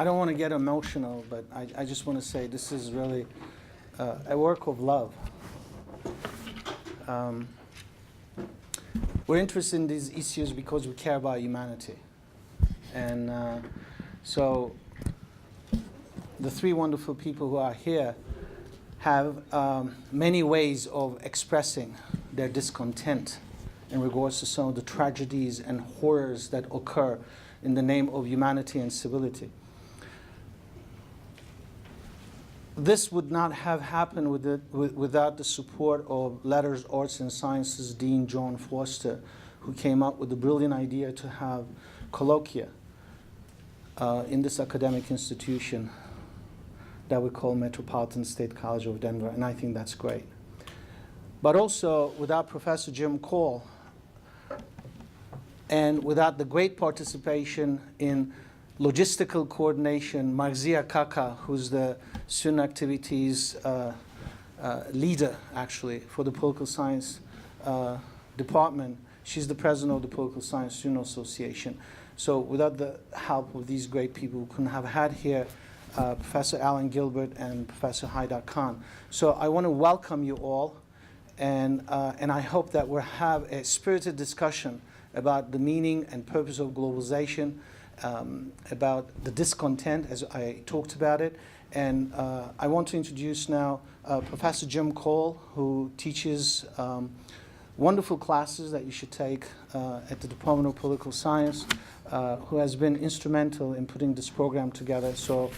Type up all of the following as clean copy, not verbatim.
I don't want to get emotional, but I just want to say this is really a work of love. We're interested in these issues because we care about humanity. And so the three wonderful people who are here have many ways of expressing their discontent in regards to some of the tragedies and horrors that occur in the name of humanity and civility. This would not have happened without the support of Letters, Arts, and Sciences Dean John Foster, who came up with the brilliant idea to have colloquia in this academic institution that we call Metropolitan State College of Denver, and I think that's great. But also without Professor Jim Cole, and without the great participation in logistical coordination, Marzia Kaka, who's the student activities leader, actually, for the political science department. She's the president of the Political Science Student Association. So without the help of these great people, we couldn't have had here Professor Alan Gilbert and Professor Haider Khan. So I want to welcome you all, and I hope that we'll have a spirited discussion about the meaning and purpose of globalization, about the discontent, as I talked about it. And I want to introduce now Professor Jim Cole, who teaches wonderful classes that you should take at the Department of Political Science, who has been instrumental in putting this program together. So,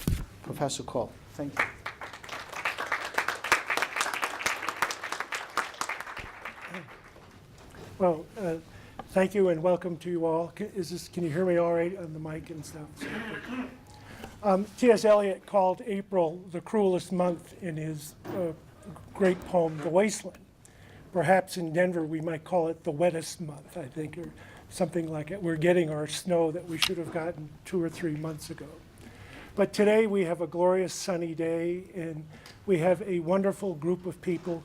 Professor Cole, thank you. Well, thank you and welcome to you all. Can you hear me all right on the mic and stuff? T.S. Eliot called April the cruelest month in his great poem, The Wasteland. Perhaps in Denver we might call it the wettest month, I think, or something like it. We're getting our snow that we should have gotten 2 or 3 months ago. But today we have a glorious sunny day, and we have a wonderful group of people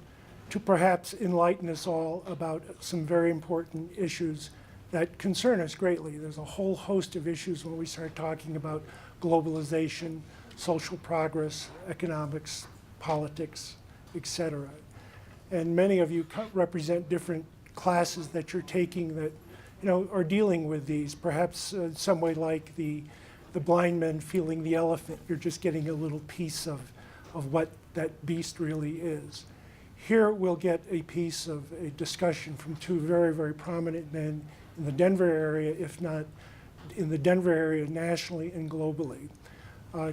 to perhaps enlighten us all about some very important issues that concern us greatly. There's a whole host of issues when we start talking about globalization, social progress, economics, politics, etc. And many of you represent different classes that you're taking that are dealing with these. Perhaps some way like the blind men feeling the elephant. You're just getting a little piece of what that beast really is. Here we'll get a piece of a discussion from two very, very prominent men in the Denver area, if not in the Denver area nationally and globally.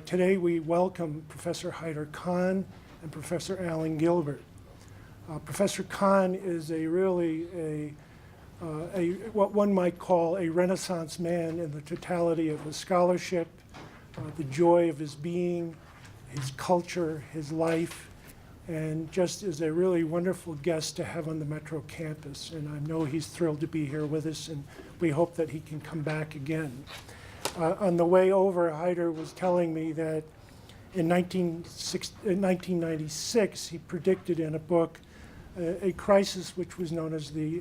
Today we welcome Professor Haider Khan and Professor Alan Gilbert. Professor Khan is what one might call a Renaissance man in the totality of his scholarship, the joy of his being, his culture, his life, and just is a really wonderful guest to have on the Metro campus. And I know he's thrilled to be here with us, and we hope that he can come back again. On the way over, Haider was telling me that in 1996, he predicted in a book a crisis which was known as the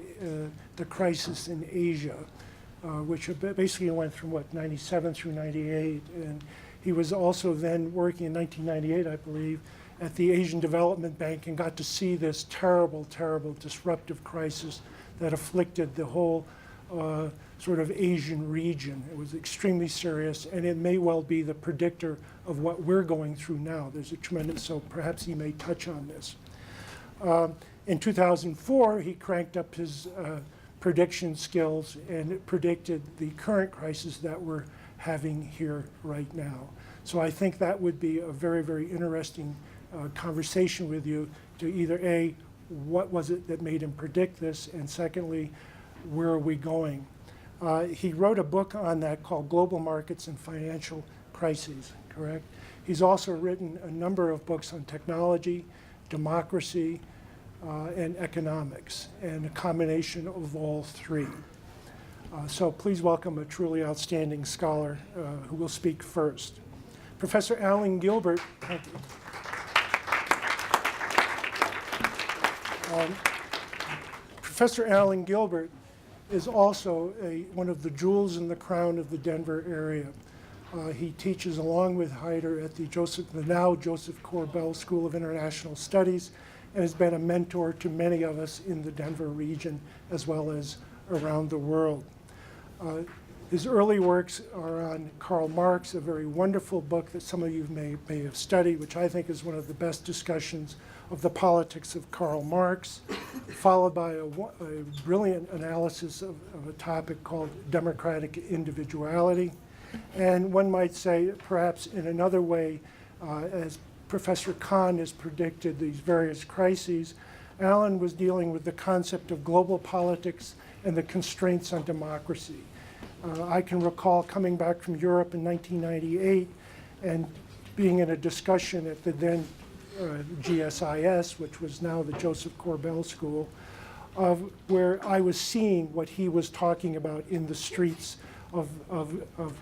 crisis in Asia, which basically went from, 97 through 98. And he was also then working in 1998, I believe, at the Asian Development Bank and got to see this terrible, terrible disruptive crisis that afflicted the whole sort of Asian region. It was extremely serious, and it may well be the predictor of what we're going through now. There's a tremendous, so perhaps he may touch on this. In 2004, he cranked up his prediction skills and it predicted the current crisis that we're having here right now. So I think that would be a very, very interesting conversation with you to either A, what was it that made him predict this, and secondly, where are we going? He wrote a book on that called Global Markets and Financial Crises, correct? He's also written a number of books on technology, democracy, and economics, and a combination of all three. So please welcome a truly outstanding scholar who will speak first. Professor Alan Gilbert, thank you. Professor Alan Gilbert is also one of the jewels in the crown of the Denver area. He teaches along with Haider at the now Joseph Corbell School of International Studies, and has been a mentor to many of us in the Denver region as well as around the world. His early works are on Karl Marx, a very wonderful book that some of you may have studied, which I think is one of the best discussions of the politics of Karl Marx, followed by a brilliant analysis of a topic called democratic individuality. And one might say, perhaps in another way, as Professor Kahn has predicted these various crises, Alan was dealing with the concept of global politics and the constraints on democracy. I can recall coming back from Europe in 1998 and being in a discussion at the then GSIS, which was now the Joseph Corbell School, of where I was seeing what he was talking about in the streets of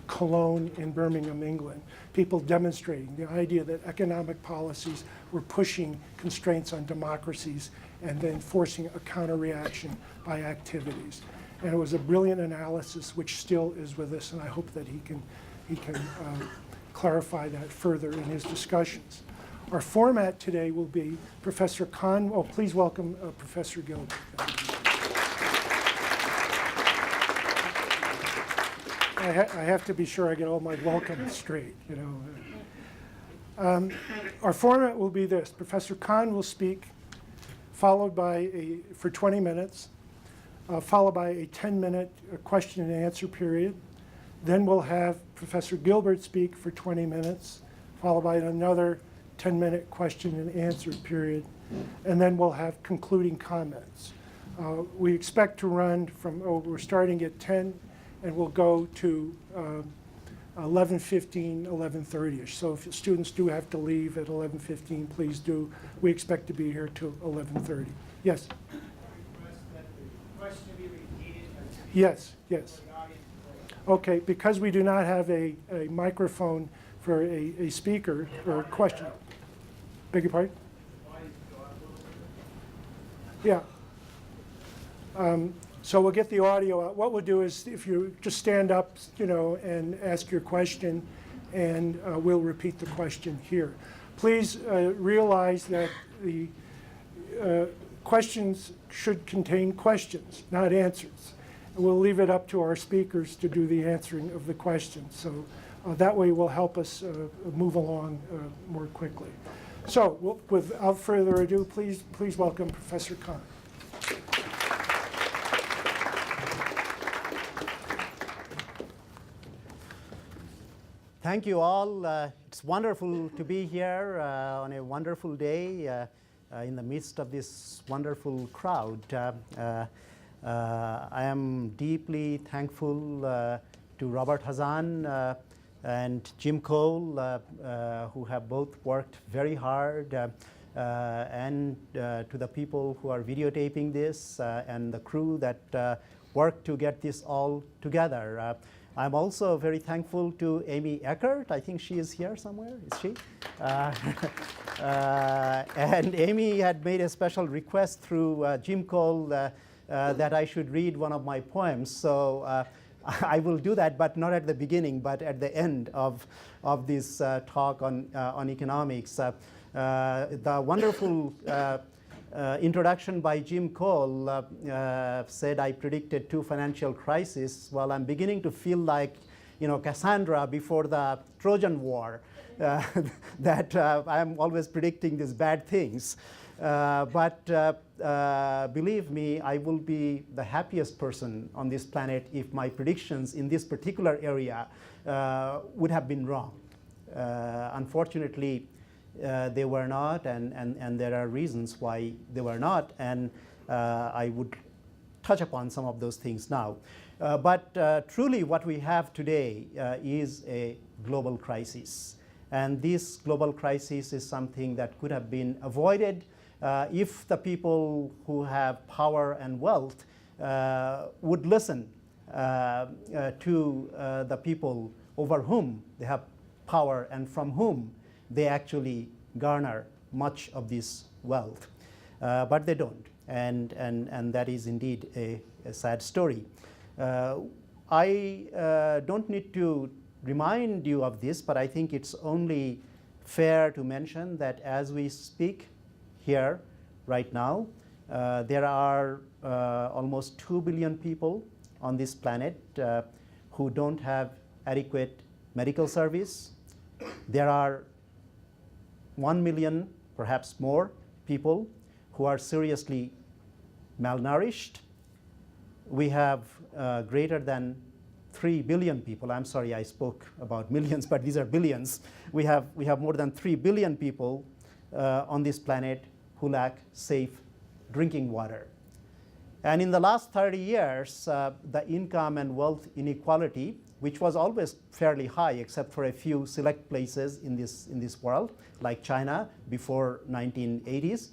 Cologne in Birmingham, England. People demonstrating the idea that economic policies were pushing constraints on democracies and then forcing a counter-reaction by activities. And it was a brilliant analysis which still is with us, and I hope that he can clarify that further in his discussions. Our format today will be Professor Kahn. Oh, please welcome Professor Gilbert. I have to be sure I get all my welcomes straight, you know. Our format will be this. Professor Kahn will speak, followed by for 20 minutes, followed by a 10-minute question and answer period. Then we'll have Professor Gilbert speak for 20 minutes, followed by another 10-minute question and answer period. And then we'll have concluding comments. We expect to run from, we're starting at 10, and we'll go to 11:15, 11:30ish. So if students do have to leave at 11:15, please do. We expect to be here till 11:30. Yes? Yes, yes. Okay, because we do not have a microphone for a speaker or a question. Beg your pardon? Yeah. So we'll get the audio out. What we'll do is if you just stand up, you know, and ask your question, and we'll repeat the question here. Please realize that the questions should contain questions, not answers. And we'll leave it up to our speakers to do the answering of the questions. So that way will help us move along more quickly. So without further ado, please welcome Professor Kahn. Thank you all. It's wonderful to be here on a wonderful day in the midst of this wonderful crowd. I am deeply thankful to Robert Hazan and Jim Cole, who have both worked very hard, and to the people who are videotaping this and the crew that worked to get this all together. I'm also very thankful to Amy Eckert. I think she is here somewhere, is she? And Amy had made a special request through Jim Cole that I should read one of my poems. So I will do that, but not at the beginning, but at the end of this talk on economics. The wonderful introduction by Jim Cole said I predicted 2 financial crises. Well, I'm beginning to feel like, you know, Cassandra before the Trojan War, that I'm always predicting these bad things. But believe me, I will be the happiest person on this planet if my predictions in this particular area would have been wrong. Unfortunately, they were not, and there are reasons why they were not, and I would touch upon some of those things now. But truly what we have today is a global crisis. And this global crisis is something that could have been avoided if the people who have power and wealth would listen to the people over whom they have power and from whom they actually garner much of this wealth. But they don't, and that is indeed a sad story. I don't need to remind you of this, but I think it's only fair to mention that as we speak here right now, there are almost 2 billion people on this planet who don't have adequate medical service. There are 1 million, perhaps more, people who are seriously malnourished. We have greater than 3 billion people. I'm sorry, I spoke about millions, but these are billions. We have more than 3 billion people on this planet who lack safe drinking water. And in the last 30 years, the income and wealth inequality, which was always fairly high, except for a few select places in this world, like China before 1980s,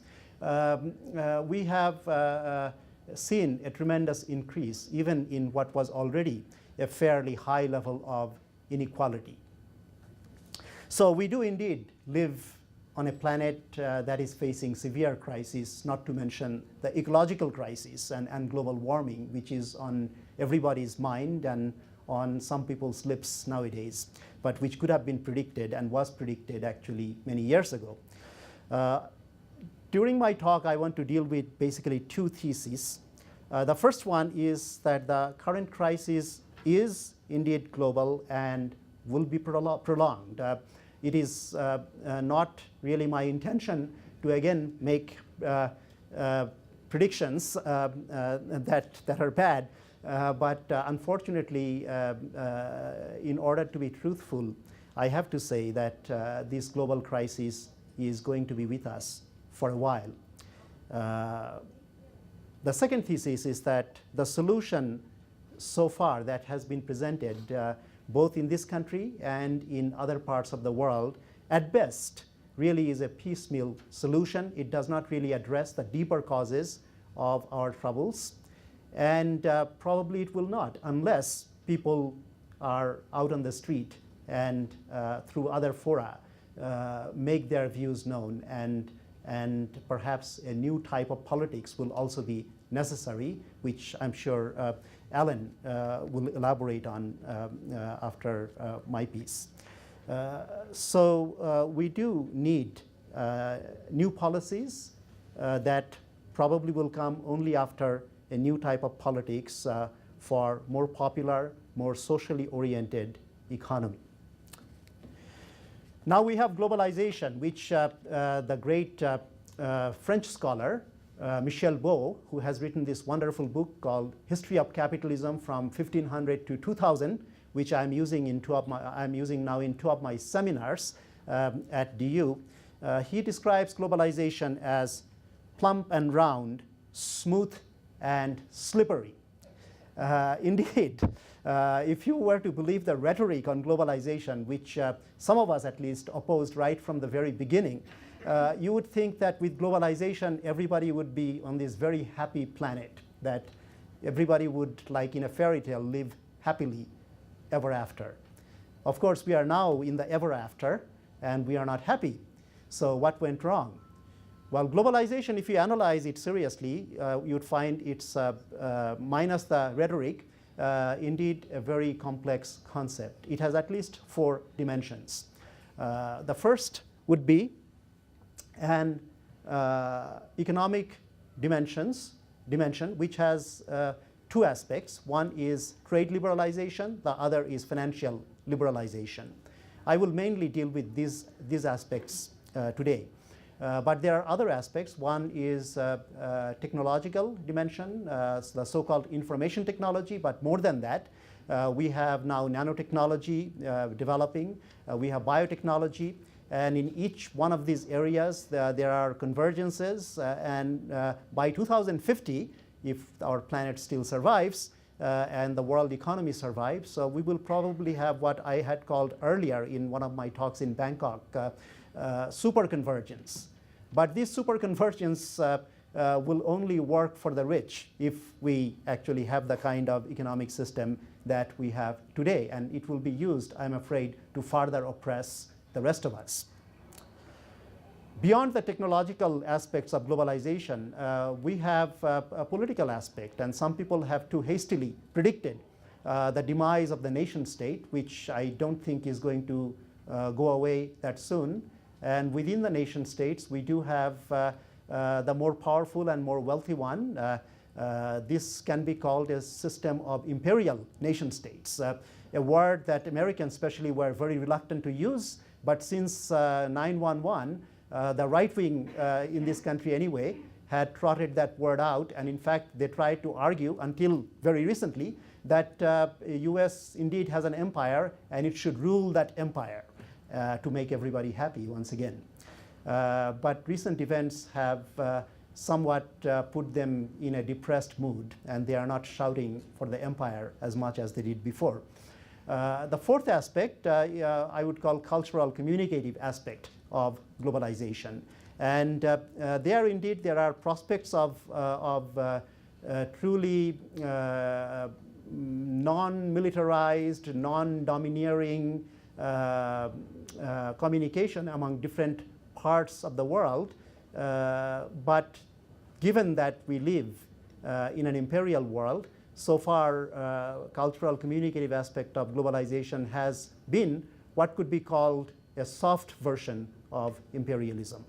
we have seen a tremendous increase, even in what was already a fairly high level of inequality. So we do indeed live on a planet that is facing severe crises, not to mention the ecological crisis and global warming, which is on everybody's mind and on some people's lips nowadays, but which could have been predicted and was predicted actually many years ago. During my talk, I want to deal with basically two theses. The first one is that the current crisis is indeed global and will be prolonged. It is not really my intention to again make predictions that are bad, but unfortunately, in order to be truthful, I have to say that this global crisis is going to be with us for a while. The second thesis is that the solution so far that has been presented, both in this country and in other parts of the world, at best, really is a piecemeal solution. It does not really address the deeper causes of our troubles, and probably it will not, unless people are out on the street and through other fora make their views known, and perhaps a new type of politics will also be necessary, which I'm sure Alan will elaborate on after my piece. So we do need new policies that probably will come only after a new type of politics for more popular, more socially oriented economy. Now we have globalization, which the great French scholar Michel Beau, who has written this wonderful book called History of Capitalism from 1500 to 2000, which I'm using now in two of my seminars at DU. He describes globalization as plump and round, smooth and slippery. Indeed, if you were to believe the rhetoric on globalization, which some of us at least opposed right from the very beginning, you would think that with globalization, everybody would be on this very happy planet, that everybody would, like in a fairy tale, live happily ever after. Of course, we are now in the ever after, and we are not happy. So what went wrong? Well, globalization, if you analyze it seriously, you'd find it's, minus the rhetoric, indeed a very complex concept. It has at least 4 dimensions. The first would be an economic dimension, which has 2 aspects. One is trade liberalization, the other is financial liberalization. I will mainly deal with these aspects today. But there are other aspects. One is technological dimension, the so-called information technology, but more than that, we have now nanotechnology developing, we have biotechnology, and in each one of these areas there are convergences, and by 2050, if our planet still survives and the world economy survives, so we will probably have what I had called earlier in one of my talks in Bangkok, superconvergence. But this superconvergence will only work for the rich if we actually have the kind of economic system that we have today, and it will be used, I'm afraid, to further oppress the rest of us. Beyond the technological aspects of globalization, we have a political aspect, and some people have too hastily predicted the demise of the nation state, which I don't think is going to go away that soon. And within the nation states, we do have the more powerful and more wealthy one. This can be called a system of imperial nation states, a word that Americans especially were very reluctant to use. But since 9/11, the right wing in this country anyway had trotted that word out. And in fact, they tried to argue until very recently that US indeed has an empire and it should rule that empire to make everybody happy once again. But recent events have somewhat put them in a depressed mood, and they are not shouting for the empire as much as they did before. The fourth aspect I would call cultural communicative aspect of globalization. And there indeed there are prospects of truly non-militarized, non-domineering communication among different parts of the world. But given that we live in an imperial world, so far cultural communicative aspect of globalization has been what could be called a soft version of imperialism.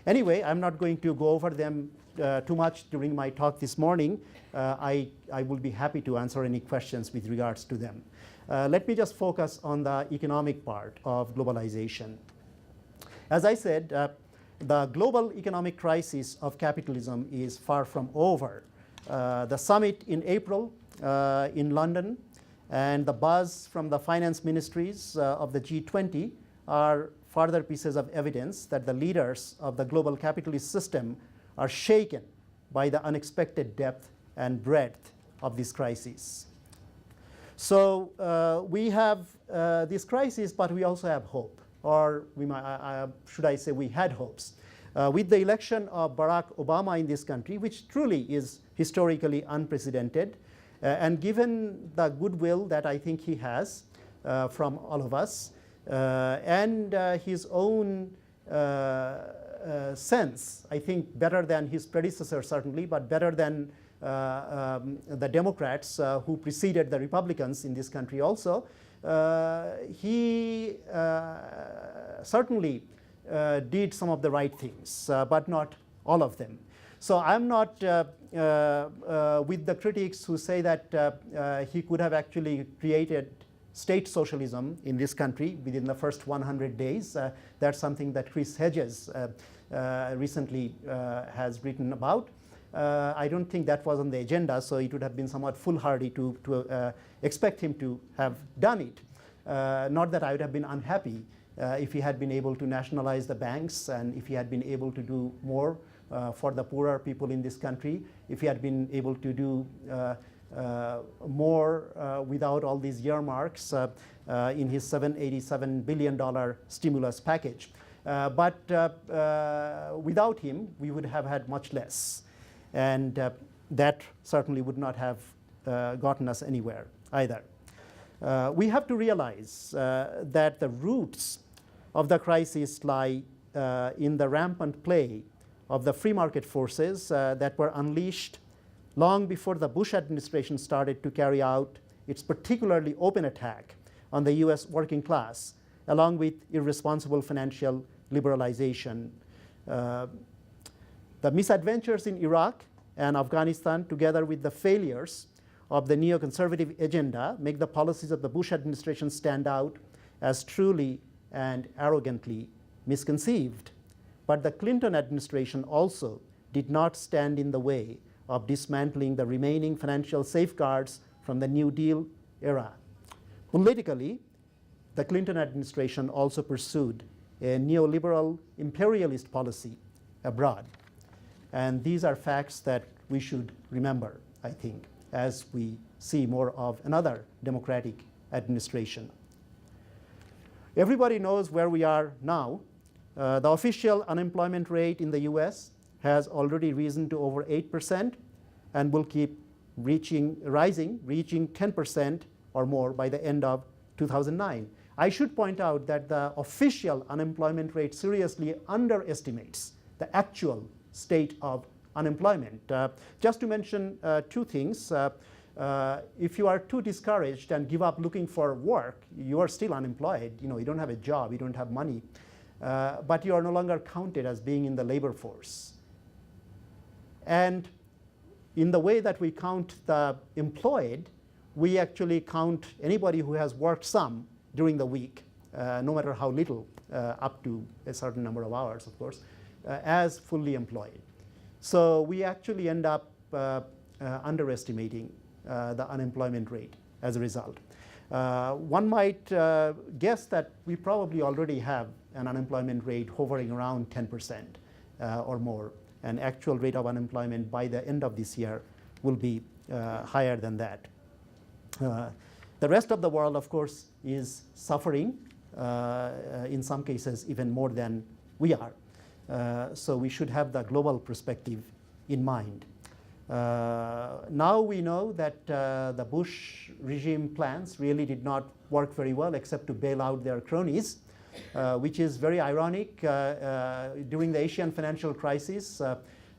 Anyway, I'm not going to go over them too much during my talk this morning. I will be happy to answer any questions with regards to them. Let me just focus on the economic part of globalization. As I said, the global economic crisis of capitalism is far from over. The summit in April in London and the buzz from the finance ministries of the G20 are further pieces of evidence that the leaders of the global capitalist system are shaken by the unexpected depth and breadth of this crisis. So we have this crisis, but we also have hope, or should I say we had hopes. With the election of Barack Obama in this country, which truly is historically unprecedented, and given the goodwill that I think he has from all of us, and his own sense, I think better than his predecessor certainly, but better than the Democrats who preceded the Republicans in this country also, he certainly did some of the right things, but not all of them. So I'm not with the critics who say that he could have actually created state socialism in this country within the first 100 days. That's something that Chris Hedges recently has written about. I don't think that was on the agenda, so it would have been somewhat foolhardy to expect him to have done it. Not that I would have been unhappy if he had been able to nationalize the banks, and if he had been able to do more for the poorer people in this country, if he had been able to do more without all these earmarks in his $787 billion stimulus package. But without him, we would have had much less. And that certainly would not have gotten us anywhere either. We have to realize that the roots of the crisis lie in the rampant play of the free market forces that were unleashed long before the Bush administration started to carry out its particularly open attack on the US working class, along with irresponsible financial liberalization. The misadventures in Iraq and Afghanistan, together with the failures of the neoconservative agenda, make the policies of the Bush administration stand out as truly and arrogantly misconceived. But the Clinton administration also did not stand in the way of dismantling the remaining financial safeguards from the New Deal era. Politically, the Clinton administration also pursued a neoliberal imperialist policy abroad. And these are facts that we should remember, I think, as we see more of another democratic administration. Everybody knows where we are now. The official unemployment rate in the US has already risen to over 8% and will keep reaching 10% or more by the end of 2009. I should point out that the official unemployment rate seriously underestimates the actual state of unemployment. Just to mention two things, If you are too discouraged and give up looking for work, you are still unemployed. You know, you don't have a job, you don't have money, but you are no longer counted as being in the labor force. And in the way that we count the employed, we actually count anybody who has worked some during the week, no matter how little, up to a certain number of hours, of course, as fully employed. So we actually end up underestimating the unemployment rate as a result. One might guess that we probably already have an unemployment rate hovering around 10% or more. An actual rate of unemployment by the end of this year will be higher than that. The rest of the world, of course, is suffering, in some cases even more than we are. So we should have the global perspective in mind. Now we know that the Bush regime plans really did not work very well except to bail out their cronies, which is very ironic. During the Asian financial crisis,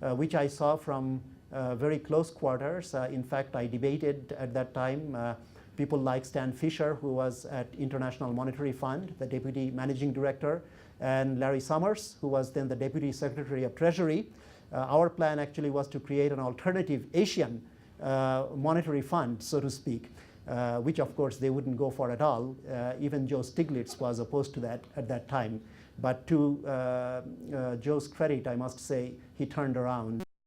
which I saw from very close quarters. In fact, I debated at that time people like Stan Fisher, who was at International Monetary Fund, the Deputy Managing Director, and Larry Summers, who was then the Deputy Secretary of Treasury. Our plan actually was to create an alternative Asian monetary fund, so to speak, which of course they wouldn't go for at all. Even Joe Stiglitz was opposed to that at that time. But to Joe's credit, I must say, he turned around